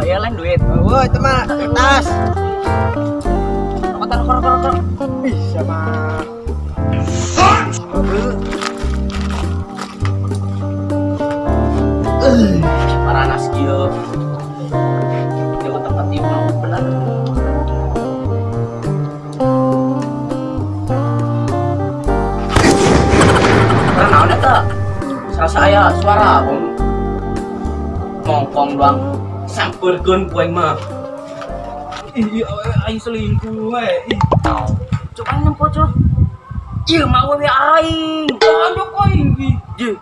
ya lain duit. Woi, itu mah tas. Rokok. Ih, sama. Para anak skill. Dia tempat tim mau benar. Karena ada tak? Salah saya suara ngongkong doang. Samperkeun poing mah. Iya, aing selingkuh we. Coba nempo coba. Iya mau we aing. Aduh aing. Iya.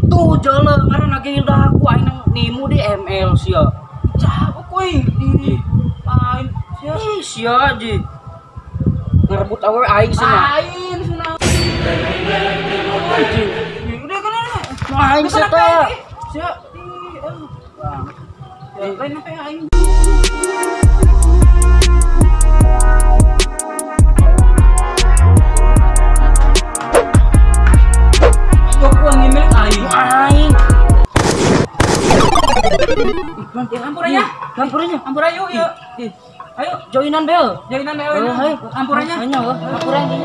Tuh jalan karena lagi udah aku aing nimu di ML sia. Cak koy di lain sia. Ih sia aja. Ngerebut awe aing cenah. Lain sunah. Anjing. Udah kan ana. Aing sia teh. Sia. Bang. Ya lain apa aing. Ampurannya yuk. Ayo Joinan bel. jadinan bel. Ampurannya. Hanya ampurannya.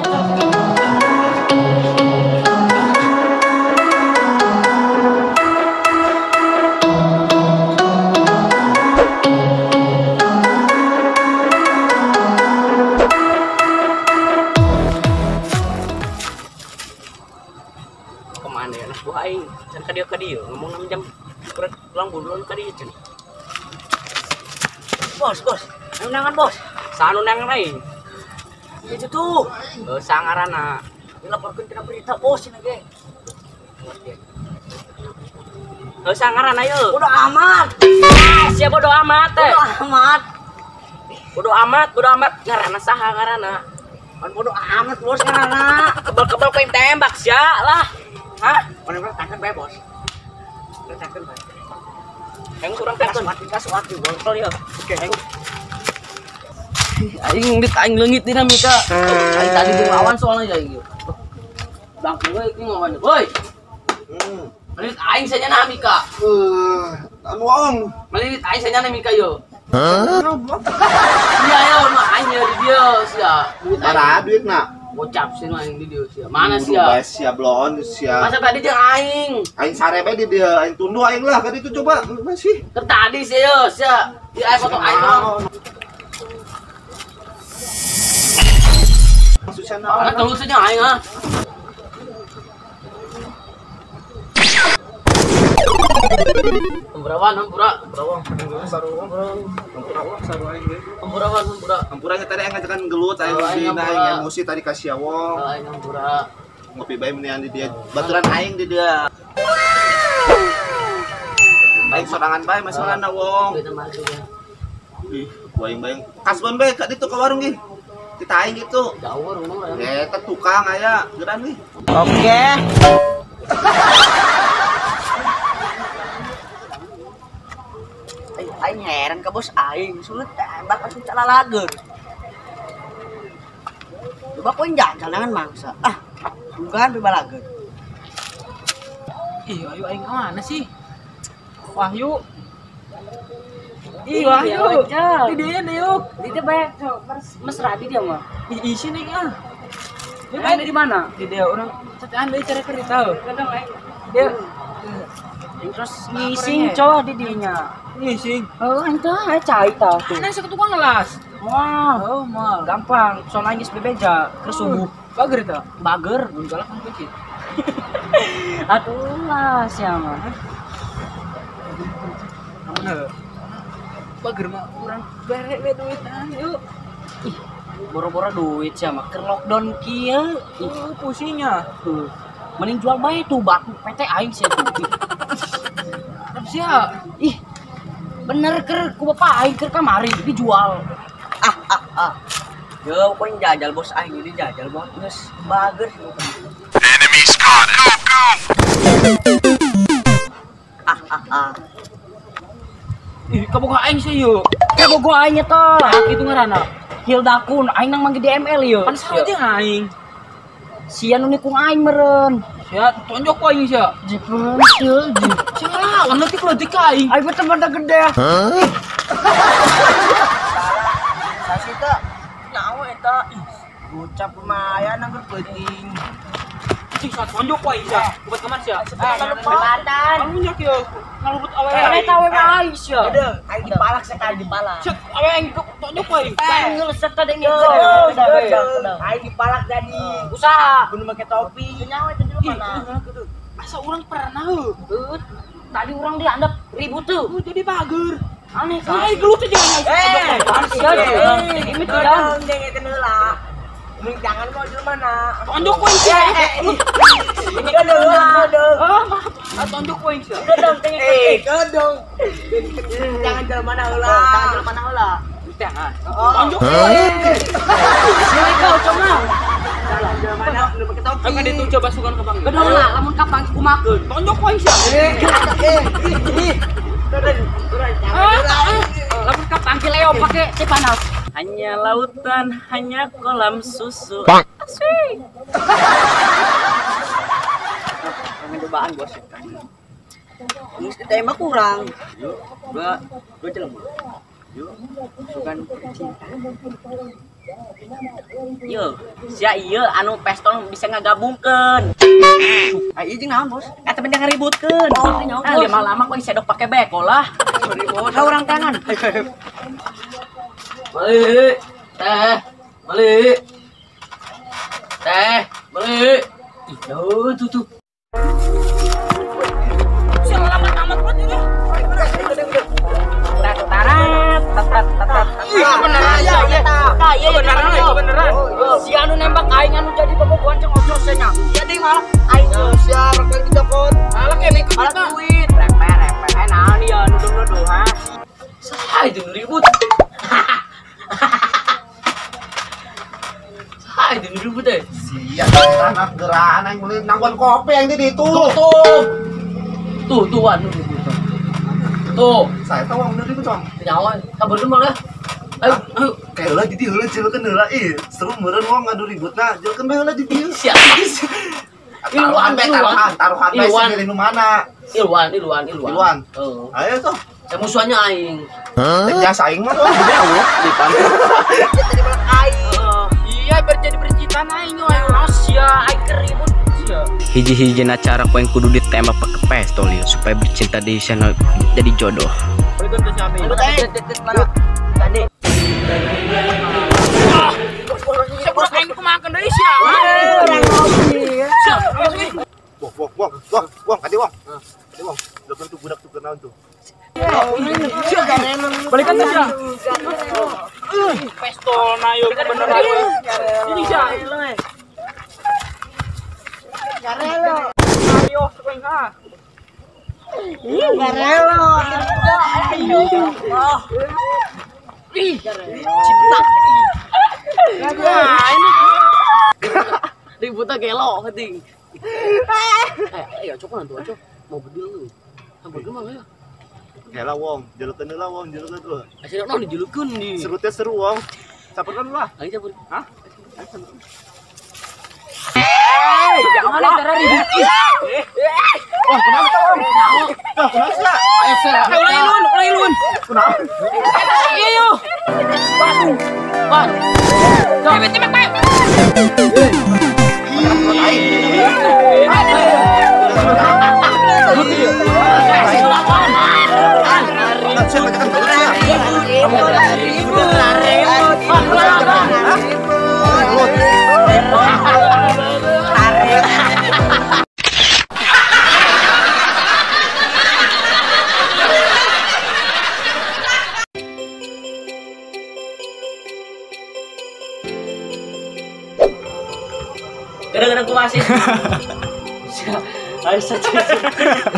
Kemana ya anak buah aing? Can ka dieu ngomong 6 jam. Pulang bulan ka dieu cenah. Bos, nangan bos. Sanu nangan aing. Itu tuh. Sangarana. Dilaporkeun tina berita bos cenah ge. Sangarana yeuh. Bodo amat. Sia bodo amat teh. Bodo amat. Bodo amat ngaranna saha ngaranna? Kan bodo amat bos karena. Kebal-kebal pengen tembak sia lah. Hah? Mana takkan bae bos. Takkan bae. Yang kurang takon. Kaswati botol ya. Oke, aing aing leungit dinamika. Aing tadi di lawan soalnya aing. Bang gue iki ngomong, "Boy." Melit aing saja dinamika. Anu Melit aing saja dinamika yo. Iya ya, mah aing di dia sia. Para duit nak. Gocap sih mah aing di dia sia. Mana Sia sia? sia blon sia. Masa tadi jeung aing. Aing sare bae di dia, aing tunduh aing lah kan itu coba masih. Keur tadi sih yo sia. Di aing foto aing doang. Susah Ah, tunggu saja aing ah. Ampuranya tadi aing ngajakan gelut aing emosi tadi ka sia wong. Aing ngampura. Ngopi bae menian di dia. Baturan aing di dia. Aing sorangan bae masalahna wong. Kita masuk ya. Ih, baing-baing. Kasbon bae ka ditu ka warung ge. Kita aing gitu. Jauh rumah lah. Eta tukang aya geran nih. Oke. Aing heran ke bos aing sulit tembak asup calalageun. Coba koin jangan jangan mangsa. Bukan bebalageun. Ih, ayo aing ka mana sih? Wahyu. Ih, Wahyu. Di dia nih yuk. Dia banyak mesra di dia mah. Ih, sini ah. Dia main di mana? Di dia orang cacaan deui cara kerja. Kadang aing Dia terus ngising coba di dinya. ngising. Oh, ente aja cai tah tuh. Ana sok tukang ngelas. Wah, Oh, mal. gampang. Soalnya geus bebeja ke subuh. Bager eta. Bager. Galak kan kecil. Atuh lah siapa? Mana? Bager mah urang bere we duitan yuk. Ih, boro-boro duit siapa? Ke lockdown kieu. Ih, Pusingnya. tuh. Mending jual bae tuh batu PT aing sia tuh. Tapi sia. Ih, bener ker ku bapak aing keur kamari dijual. Yo koin jajal bos aing ini jajal bos geus bager. Enemy spot. Go. Ih, kaboga aing sih yeuh. Kaboga aing eta. Itu ngaranna. Hildakun aing nang mangge di ML yeuh. Kan saja aing. Sia nu nikung aing meureun. Sia tonjok ku aing sia. Jepeun teu. Sia Nah, nanti kalau dikai. Ayo teman gede. Sasi tak nyawa eta. Bocah pemayan angker penting. Cing saat tonjok wae ya. Buat kemana sih? Kelihatan. Kamu nyak ya. Ngalubut awe. Ini tahu guys ya. Ada, Ayo dipalak sekali dipalak. Cek awe yang tonjok wae. Jangan ngelesek tadi nih. Ayo dipalak jadi. Usaha. Kudu pakai topi. Nyawa itu dulu mana? Asa orang pernah heuh. Tadi orang diandap ribut tuh. Jadi bager. Aneh kan? Ai gelut aja jangan. Ini tidak. Jangan kenela. Jangan mau di mana? Tonjok wae sih. Ini kan dong. Tonjok wae sih. Kedong, kedong. Jangan jalan mana heula. Jangan jalan mana heula. Jangan. Tonjok wae. Sini kau coba. Jalan mana? Udah pakai topi. Akan itu coba sugan ke Bang. Kedong lah, lamun kapang kumakeun. Tonjok wae sih. Lamun kapang Leo pakai cipanas. Hanya lautan, hanya kolam susu. Asik. Cobaan bos. Ini tema kurang. Gua celem. Sugan cinta. Yo, sia ieu anu pestol bisa ngagabungkeun. Ayo jeung naon, Bos? Eta penting ngaributkeun. Ah, lama-lama kok sedok pake beko lah. Ka urang tangan. Mali. Teh. Mali. Teh. Mali. Ih, tuh. Siapa lama amat buat ini? Beneran. Si anu nembak aing anu jadi bobogohan jeung ojo nya. Jadi malah aing siar kali dicokot. Malah kene Malah duit. Repe naon ieu nuduh-nuduh ha. Saha itu ribut. Saha itu ribut teh. Sia anak geraan yang beli nangguan kopi yang di itu. Tuh anu ribut. Tuh, Saya tahu yang dari itu cong. nyawa kabarkeun malah. Ayo. Kayak lah jadi heula jeulekeun heula seru meureun wong ngadu ributna jeulekeun bae heula di dieu. Sia. Taruhan bae milih nu mana. Ilwan. Oh. Ayo tuh. Saya musuhannya aing. Ya saing mah tuh gede awet di pantai. Jadi malah aing. Iya, berjadi bercinta aing we. Sia aing keribut sia. Hiji-hiji acara yang kudu ditembak pakai pistol ya supaya bercinta di sana jadi jodoh. Balikan ke siapa? Aduh teh. Mana? Tadi. Sebelum aing kumakan deui sia. Wong, adi wong. Lepas tuh budak tuh kenaon tuh. Balikan ke sia. Pistol na yo beneran. Ini sia. Garelo. Ayo, sekoing ha. Garelo. Cinta. Nah, ini. Ributnya gelo keting. Ayo coba nanti aja mau bedil lu. Sampai gimana ya? Hela wong, jeulekeun heula wong, jeulekeun tuh. Asyik naon dijulukeun di. Seru teh seru wong. Saperkeun lah. Ayo cabut. Hah? Jangan antara ribut. Wah, kenapa wong? Kenapa sih? Ayo sera. Ulai lun. Kenapa? Ayo. Ban. Tembak. Gara-gara gua masih. Ayo saja.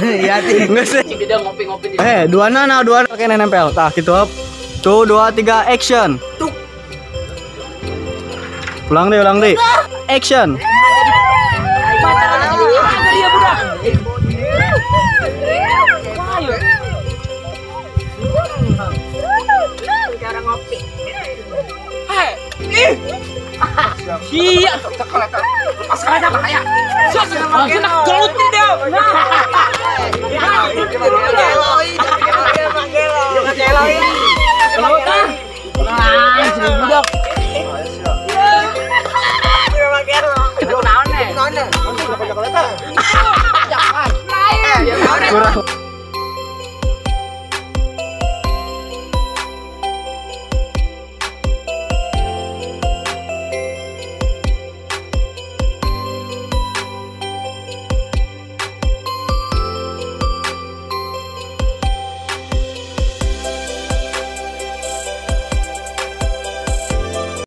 Iya, enggak sih. Cik dia ngopi-ngopi di. Dua pakai nempel. Tah, gitu up. 1 2 3 action. Ulang deh. Action. Dia budak. Cara ngopi. Iya. Lepas kerja bahaya. Siapa gelut dia. kurang